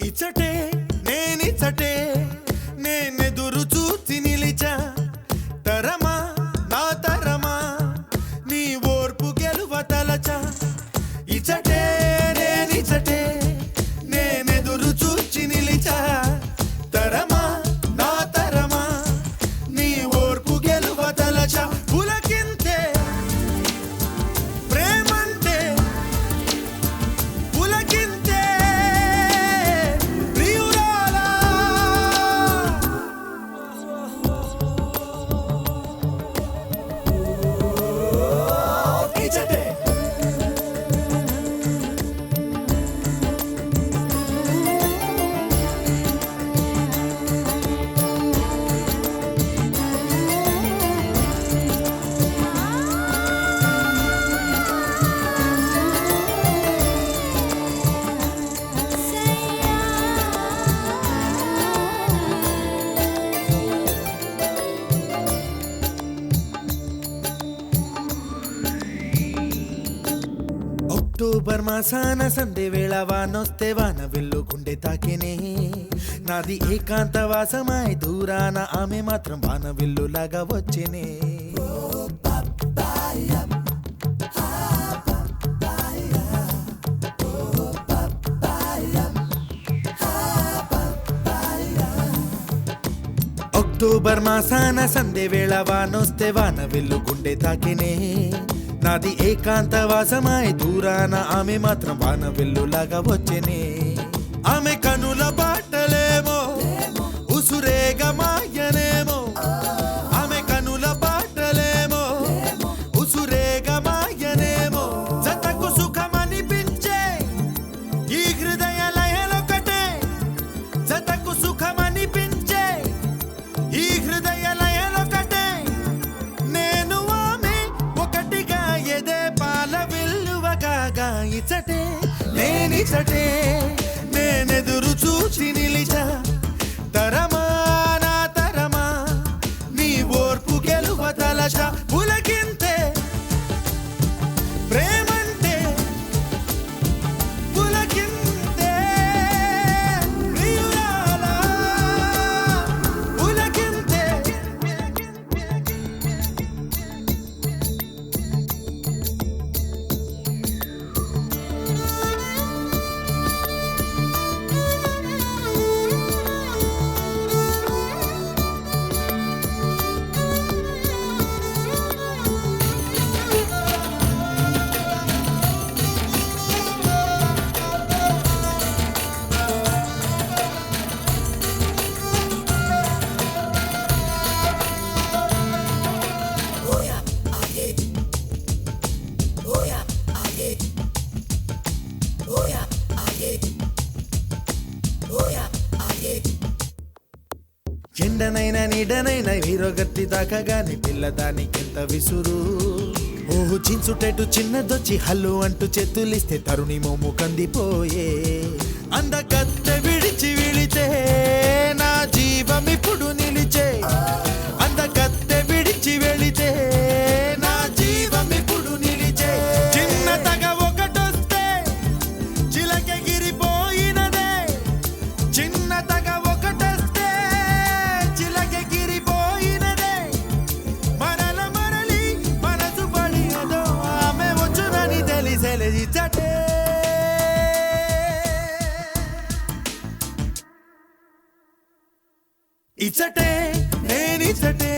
ఇచ్చటే నేనిచ్చటే నేనెదురు చూసి నిలిచా తరమా నా తరమా నీ ఓర్పు గెలువ తలచా ఇచ్చటే నేనిచ్చటే నేనెదురు చూసి నిలిచా తరమా నా తరమా నీ ఓర్పు గెలువ తలచా పులకింతే ప్రేమంటే పులకింతే ప్రియురాలా ఇచ్చటే అక్టోబర్ మాసాన సందే వేళ వానొస్తే వాన వెళ్ళు గుండె తాకినే నాది ఏకాంతవాసమాయి దూరాన ఆమె మాత్రం వాన వెల్లులాగా వచ్చేనే అక్టోబర్ మాసాన సందే వేళ వానొస్తే వాన వెళ్ళు గుండె తాకినే నాది ఏకాంతవాసమాయి దూరాన ఆమె మాత్రం వాన వెల్లులాగా వచ్చేనే ఆమె కనుల బాటలేమో ఉసురేగా మాయనేమో ఆమె కనుల బాటలేమో ఉసురేగా మాయనేమో జతకు సుఖమనిపించే ఈ హృదయ లయలొకటే జతకు సుఖమనిపించే ఈ హృదయ లయలొకటే నేను ఆమె ఒకటిగా ఎదే పాల విల్లువగా ఇచ్చటే నేనిచ్చటే నేనెదురు చూసి నిలిచా తరమా నా తరమా నీ ఓర్పు గెలువ తలచా పులకింతే ప్రేమంటే పులకింతే ప్రియురాలా పులకింతే ఎండనైనా నీడనైనా వీరొగత్తి దాకాగాని పిల్లదానికింత విసురు ఓహు చించుటెటు చిన్నదొచ్చి హల్లు అంటూ చేతులిస్తే తరుణి మోము కందిపోయే అందగత్తె విడిచి విడితే నా జీవమిప్పుడు నిలిచే అందగత్తె విడిచి వెళితే నా జీవమిప్పుడు నిలిచే చిన్న తగ ఒకటొస్తే చిలకెగిరిపోయినదే చిన్న తగ ఒకటొస్తే చిలకెగిరిపోయినదే మరల మరలి మనసు పడినదో ఆమె వచ్చునని తెలిసెలే ఇచ్చటే ఇచ్చటే నేనిచ్చటే